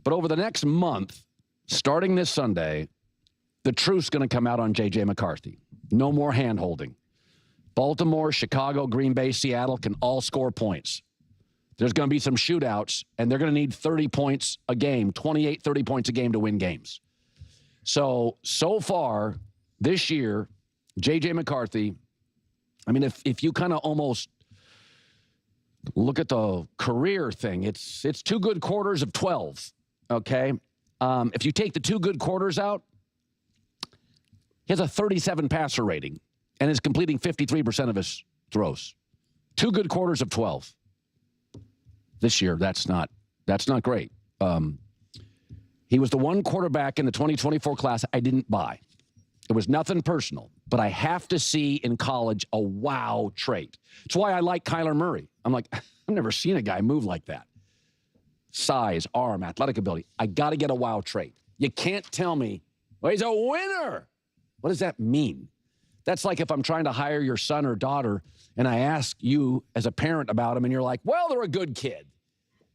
But over the next month, starting this Sunday, the truth's going to come out on J.J. McCarthy. No more hand-holding. Baltimore, Chicago, Green Bay, Seattle can all score points. There's going to be some shootouts, and they're going to need 30 points a game, 28, 30 points a game to win games. So far this year, J.J. McCarthy, I mean, if you kind of almost look at the career thing, it's 2 good quarters of 12, okay? If you take the 2 good quarters out, he has a 37 passer rating and is completing 53% of his throws. 2 good quarters of 12. This year, that's not great. He was the one quarterback in the 2024 class I didn't buy. It was nothing personal, but I have to see in college a wow trait. It's why I like Kyler Murray. I'm like, I've never seen a guy move like that. Size, arm, athletic ability. I got to get a wow trait. You can't tell me, well, he's a winner. What does that mean? That's like if I'm trying to hire your son or daughter and I ask you as a parent about them and you're like, well, they're a good kid.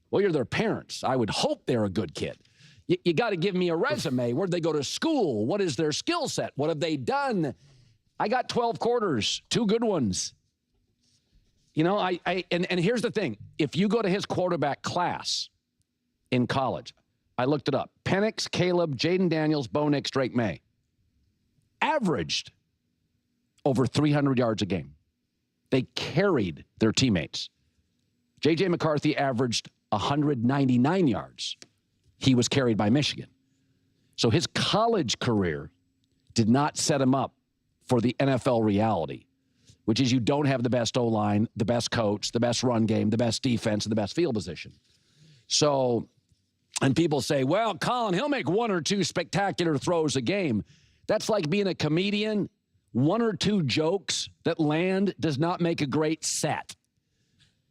Well, you're their parents. I would hope they're a good kid. You got to give me a resume. Where'd they go to school? What is their skill set? What have they done? I got 12 quarters, 2 good ones. You know, and here's the thing. If you go to his quarterback class in college, I looked it up. Penix, Caleb, Jaden Daniels, Bo Nix, Drake May. Averaged over 300 yards a game. They carried their teammates. J.J. McCarthy averaged 199 yards. He was carried by Michigan. So his college career did not set him up for the NFL reality, which is you don't have the best O-line, the best coach, the best run game, the best defense, and the best field position. So, and people say, well, Colin, he'll make 1 or 2 spectacular throws a game. That's like being a comedian. 1 or 2 jokes that land does not make a great set.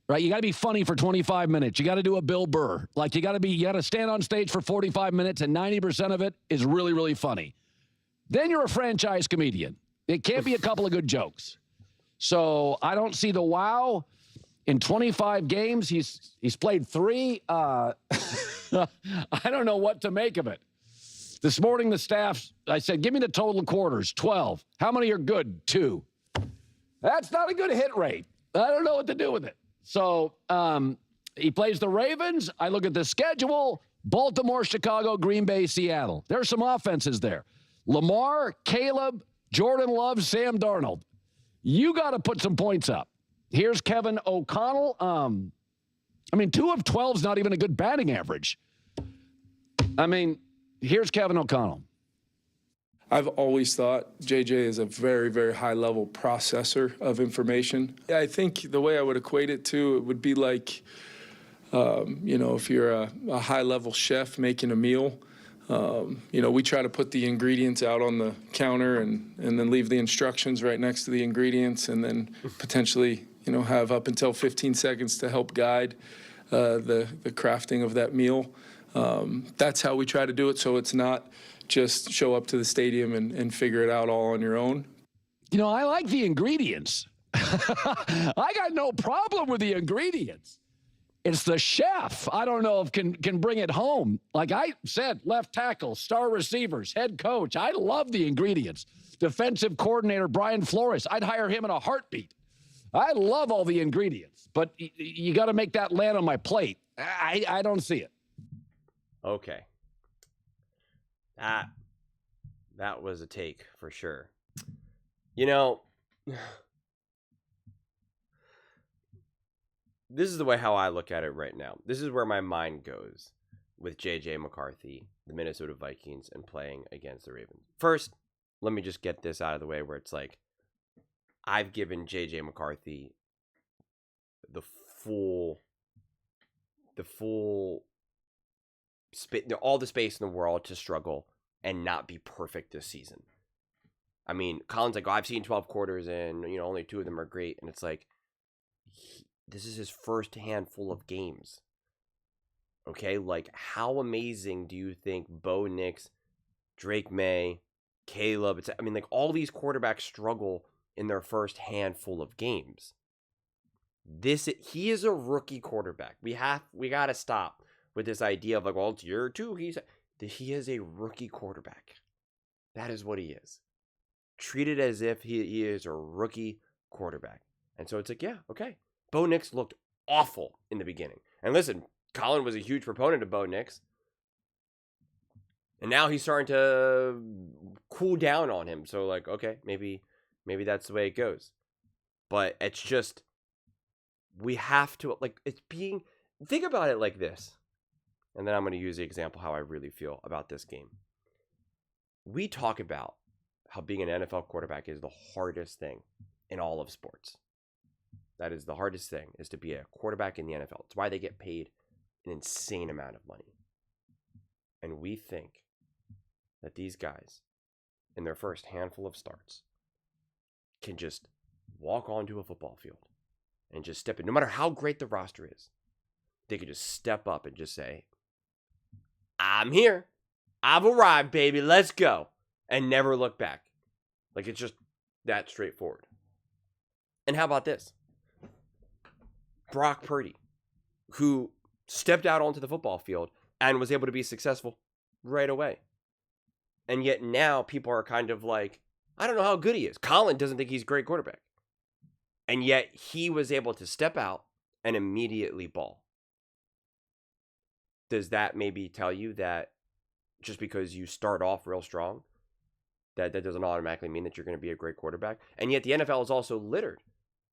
Right? You got to be funny for 25 minutes. You got to do a Bill Burr. Like you got to stand on stage for 45 minutes and 90% of it is really, really funny. Then you're a franchise comedian. It can't be a couple of good jokes. So I don't see the wow. In 25 games, he's played 3. I don't know what to make of it. This morning, the staff, I said, give me the total quarters, 12. How many are good? 2. That's not a good hit rate. I don't know what to do with it. So he plays the Ravens. I look at the schedule, Baltimore, Chicago, Green Bay, Seattle. There's some offenses there. Lamar, Caleb, Jordan Love, Sam Darnold. You got to put some points up. Here's Kevin O'Connell. 2 of 12 is not even a good batting average. Here's Kevin O'Connell. I've always thought JJ is a very, very high-level processor of information. I think the way I would equate it to, it would be like, if you're a high-level chef making a meal, we try to put the ingredients out on the counter and then leave the instructions right next to the ingredients and then potentially, have up until 15 seconds to help guide the crafting of that meal. That's how we try to do it, so it's not just show up to the stadium and figure it out all on your own. I like the ingredients. I got no problem with the ingredients. It's the chef. I don't know if can bring it home. Like I said, left tackle, star receivers, head coach. I love the ingredients. Defensive coordinator Brian Flores. I'd hire him in a heartbeat. I love all the ingredients, but you got to make that land on my plate. I don't see it. Okay. That was a take for sure. This is the way how I look at it right now. This is where my mind goes with J.J. McCarthy, the Minnesota Vikings, and playing against the Ravens. First, let me just get this out of the way where it's like, I've given J.J. McCarthy the full all the space in the world to struggle and not be perfect this season. Colin's like, I've seen 12 quarters and, only 2 of them are great. And it's like, this is his first handful of games. Okay? Like, how amazing do you think Bo Nix, Drake May, Caleb, all these quarterbacks struggle in their first handful of games. He is a rookie quarterback. We got to stop with this idea of like, well, it's year 2. He is a rookie quarterback. That is what he is. Treated as if he is a rookie quarterback. And so it's like, yeah, okay. Bo Nix looked awful in the beginning. And listen, Colin was a huge proponent of Bo Nix. And now he's starting to cool down on him. So like, okay, maybe that's the way it goes. But it's just, we have to, like, think about it like this. And then I'm going to use the example how I really feel about this game. We talk about how being an NFL quarterback is the hardest thing in all of sports. That is the hardest thing, is to be a quarterback in the NFL. It's why they get paid an insane amount of money. And we think that these guys, in their first handful of starts, can just walk onto a football field and just step in. No matter how great the roster is, they could just step up and just say, I'm here. I've arrived, baby. Let's go. And never look back. Like, it's just that straightforward. And how about this? Brock Purdy, who stepped out onto the football field and was able to be successful right away. And yet now people are kind of like, I don't know how good he is. Colin doesn't think he's a great quarterback. And yet he was able to step out and immediately ball. Does that maybe tell you that just because you start off real strong, that doesn't automatically mean that you're going to be a great quarterback? And yet the NFL is also littered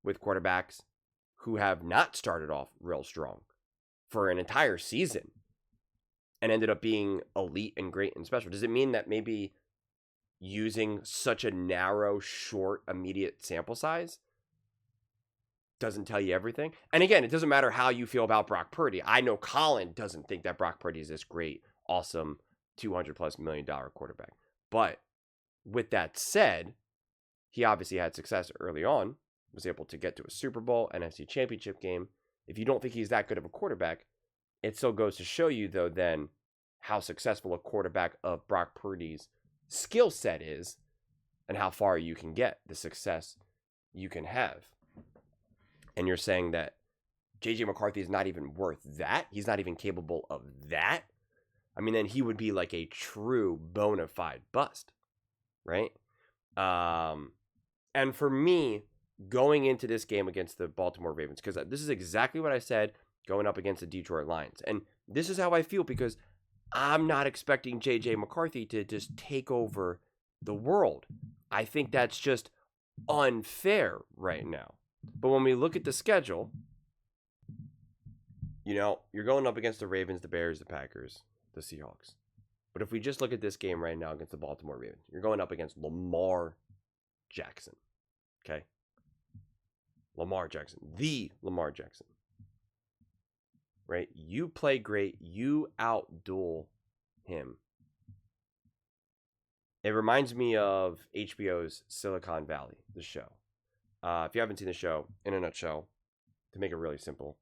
with quarterbacks who have not started off real strong for an entire season and ended up being elite and great and special. Does it mean that maybe using such a narrow, short, immediate sample size doesn't tell you everything? And again, it doesn't matter how you feel about Brock Purdy. I know Colin doesn't think that Brock Purdy is this great, awesome, $200+ million quarterback. But with that said, he obviously had success early on, was able to get to a Super Bowl, NFC Championship game. If you don't think he's that good of a quarterback, it still goes to show you, though, then how successful a quarterback of Brock Purdy's skill set is and how far you can get, the success you can have. And you're saying that J.J. McCarthy is not even worth that? He's not even capable of that? I mean, then he would be like a true bona fide bust, right? And for me, going into this game against the Baltimore Ravens, because this is exactly what I said going up against the Detroit Lions. And this is how I feel, because I'm not expecting J.J. McCarthy to just take over the world. I think that's just unfair right now. But when we look at the schedule, you know, you're going up against the Ravens, the Bears, the Packers, the Seahawks. But if we just look at this game right now against the Baltimore Ravens, you're going up against Lamar Jackson. Okay? Lamar Jackson. The Lamar Jackson. Right? You play great. You outduel him. It reminds me of HBO's Silicon Valley, the show. If you haven't seen the show, in a nutshell, to make it really simple,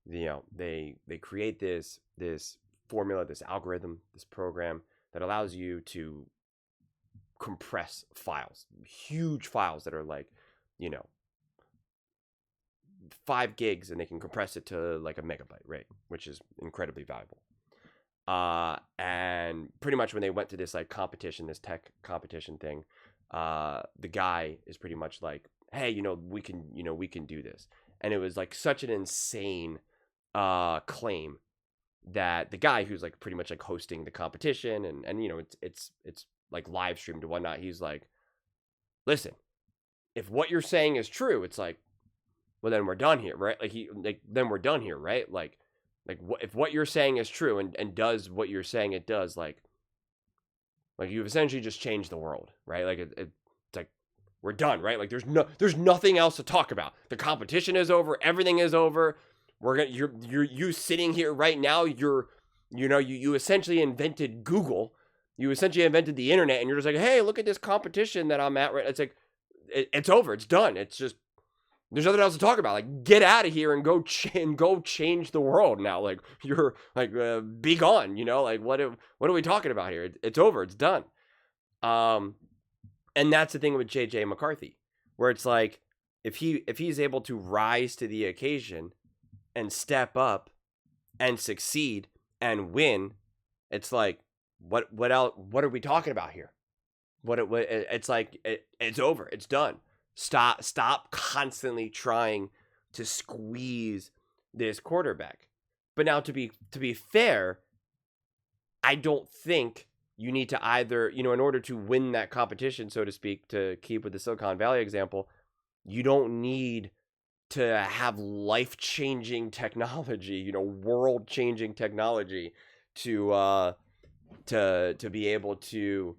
you know, they create this formula, this algorithm, this program that allows you to compress files, huge files that are like, you know, 5 gigs, and they can compress it to like a megabyte, right? Which is incredibly valuable. And pretty much when they went to this like competition, this tech competition thing, the guy is pretty much like, hey, we can do this. And it was like such an insane claim that the guy who's like pretty much like hosting the competition and it's like live streamed and whatnot, he's like, listen, if what you're saying is true, it's like, well, then we're done here, right? Then we're done here, right? If what you're saying is true and does what you're saying it does, like you've essentially just changed the world, right? Like it's like we're done, right? Like there's nothing else to talk about. The competition is over, everything is over. You're sitting here right now. You essentially invented Google. You essentially invented the internet, and you're just like, hey, look at this competition that I'm at. Right? It's like it's over. It's done. It's just there's nothing else to talk about. Like, get out of here and go change the world now. Like you're like be gone. Like what are we talking about here? It's over. It's done. And that's the thing with J.J. McCarthy, where it's like if he's able to rise to the occasion and step up and succeed and win, it's like, what else? What are we talking about here? It's like it's over. It's done. Stop constantly trying to squeeze this quarterback. But now to be fair, I don't think you need to either, in order to win that competition, so to speak, to keep with the Silicon Valley example, you don't need to have life-changing technology, world-changing technology to be able to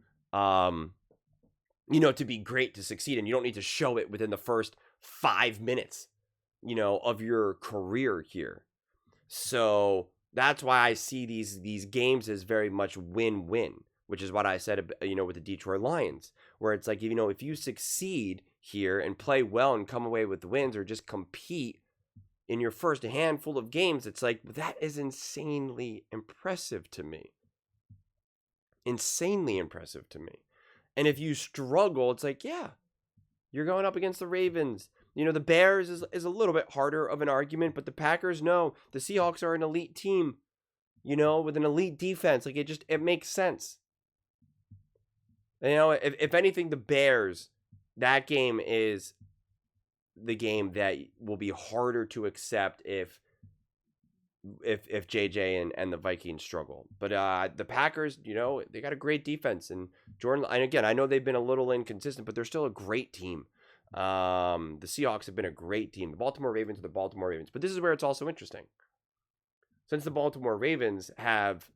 to be great, to succeed. And you don't need to show it within the first 5 minutes, of your career here. So that's why I see these games as very much win-win, which is what I said, with the Detroit Lions, where it's like, if you succeed here and play well and come away with wins, or just compete in your first handful of games, it's like, that is insanely impressive to me. Insanely impressive to me. And if you struggle, it's like, yeah, you're going up against the Ravens. The Bears is a little bit harder of an argument, but the Packers, no. The Seahawks are an elite team, with an elite defense. Like, it makes sense. If anything, the Bears, that game is the game that will be harder to accept if JJ and the Vikings struggle. But the Packers, they got a great defense, and Jordan. And again, I know they've been a little inconsistent, but they're still a great team. The Seahawks have been a great team. The Baltimore Ravens are the Baltimore Ravens. But this is where it's also interesting. Since the Baltimore Ravens have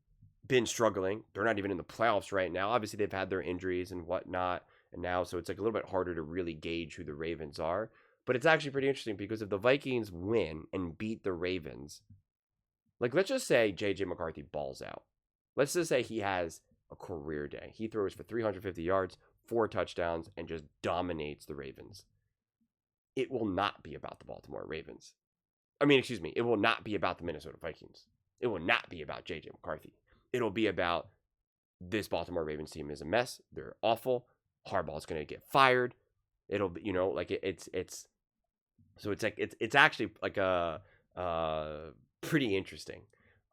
been struggling, they're not even in the playoffs right now. Obviously, they've had their injuries and whatnot, and now so it's like a little bit harder to really gauge who the Ravens are. But it's actually pretty interesting, because if the Vikings win and beat the Ravens, like, let's just say JJ McCarthy balls out. Let's just say he has a career day. He throws for 350 yards, 4 touchdowns, and just dominates the Ravens. It will not be about the Baltimore Ravens. It will not be about the Minnesota Vikings. It will not be about JJ McCarthy. It'll be about, this Baltimore Ravens team is a mess. They're awful. Harbaugh's going to get fired. It'll be, it's so it's like, it's actually like a pretty interesting,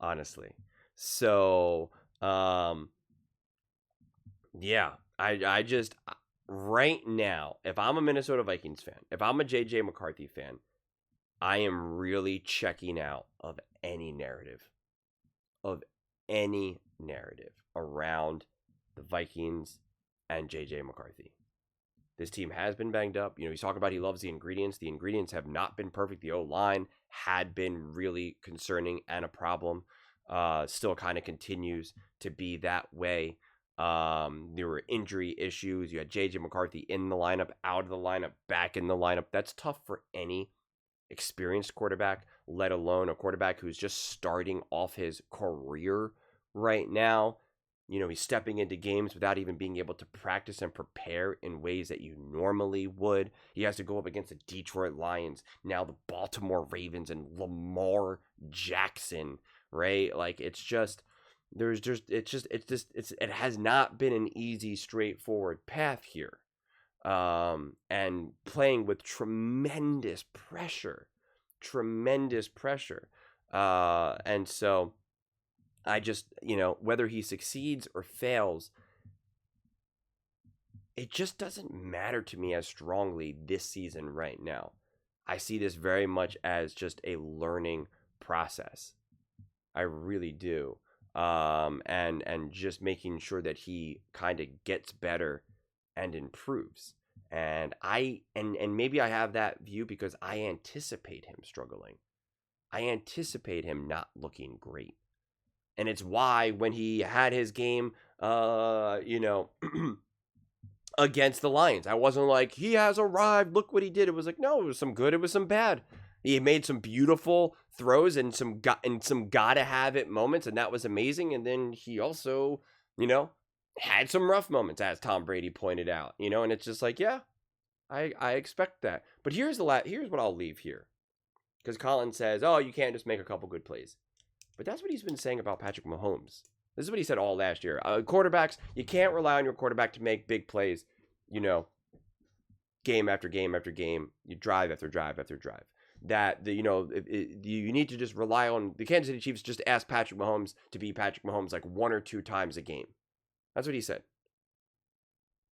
honestly. So, yeah, I just, right now, if I'm a Minnesota Vikings fan, if I'm a JJ McCarthy fan, I am really checking out of any narrative around the Vikings and JJ McCarthy. This team has been banged up. He's talking about he loves the ingredients. The ingredients have not been perfect. The O-line had been really concerning and a problem. Still kind of continues to be that way. There were injury issues. You had JJ McCarthy in the lineup, out of the lineup, back in the lineup. That's tough for any experienced quarterback, let alone a quarterback who's just starting off his career right now. He's stepping into games without even being able to practice and prepare in ways that you normally would. He has to go up against the Detroit Lions, now the Baltimore Ravens, and Lamar Jackson, right? Like, it has not been an easy, straightforward path here. And playing with tremendous pressure. And so I just, whether he succeeds or fails, it just doesn't matter to me as strongly this season right now. I see this very much as just a learning process. I really do. And just making sure that he kind of gets better and improves. And maybe I have that view because I anticipate him struggling. I anticipate him not looking great. And it's why when he had his game, against the Lions, I wasn't like, he has arrived, look what he did. It was like, no, it was some good, it was some bad. He made some beautiful throws and some gotta have it moments, and that was amazing. And then he also, had some rough moments, as Tom Brady pointed out, and it's just like, yeah, I expect that. But here's what I'll leave here. Because Colin says, oh, you can't just make a couple good plays. But that's what he's been saying about Patrick Mahomes. This is what he said all last year. Quarterbacks, you can't rely on your quarterback to make big plays, game after game after game, you drive after drive after drive. that you need to just rely on the Kansas City Chiefs just ask Patrick Mahomes to be Patrick Mahomes like 1 or 2 times a game. That's what he said.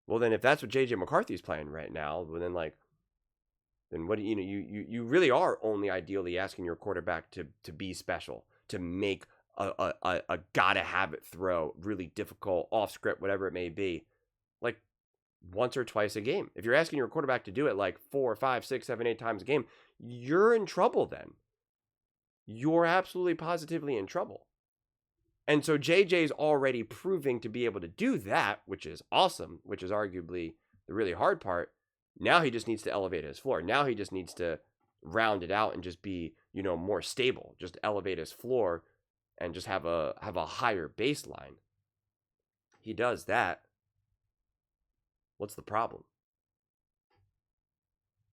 Well, then if that's what JJ McCarthy is playing right now, well, then what you really are only ideally asking your quarterback to be special, to make a gotta have it throw really difficult, off script, whatever it may be, like once or twice a game. If you're asking your quarterback to do it like 4, 5, 6, 7, 8 times a game, you're in trouble then. You're absolutely positively in trouble. And so JJ's already proving to be able to do that, which is awesome, which is arguably the really hard part. Now he just needs to elevate his floor. Now he just needs to round it out and just be, more stable. Just elevate his floor and just have a higher baseline. He does that. What's the problem?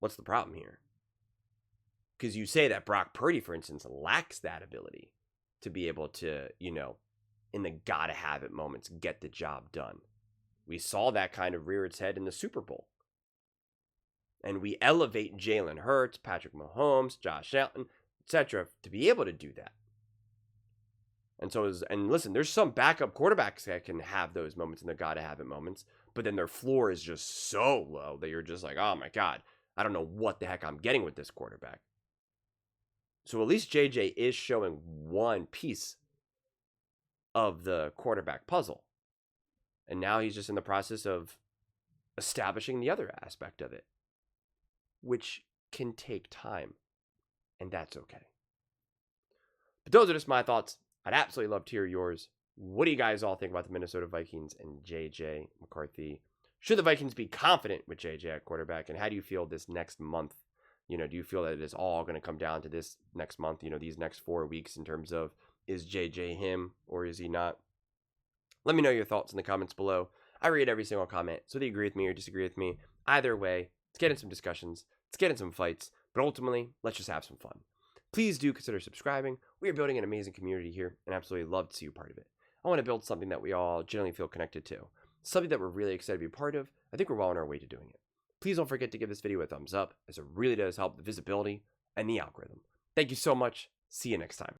What's the problem here? Because you say that Brock Purdy, for instance, lacks that ability to be able to, in the gotta have it moments, get the job done. We saw that kind of rear its head in the Super Bowl. And we elevate Jalen Hurts, Patrick Mahomes, Josh Allen, etc. to be able to do that. And listen, there's some backup quarterbacks that can have those moments in the gotta have it moments, but then their floor is just so low that you're just like, oh my God, I don't know what the heck I'm getting with this quarterback. So at least JJ is showing one piece of the quarterback puzzle. And now he's just in the process of establishing the other aspect of it, which can take time, and that's okay. But those are just my thoughts. I'd absolutely love to hear yours. What do you guys all think about the Minnesota Vikings and JJ McCarthy? Should the Vikings be confident with JJ at quarterback? And how do you feel this next month? Do you feel that it is all going to come down to this next month, these next 4 weeks in terms of, is JJ him or is he not? Let me know your thoughts in the comments below. I read every single comment, so whether you agree with me or disagree with me, either way, let's get in some discussions, let's get in some fights, but ultimately, let's just have some fun. Please do consider subscribing. We are building an amazing community here, and absolutely love to see you part of it. I want to build something that we all generally feel connected to, something that we're really excited to be part of. I think we're well on our way to doing it. Please don't forget to give this video a thumbs up, as it really does help the visibility and the algorithm. Thank you so much. See you next time.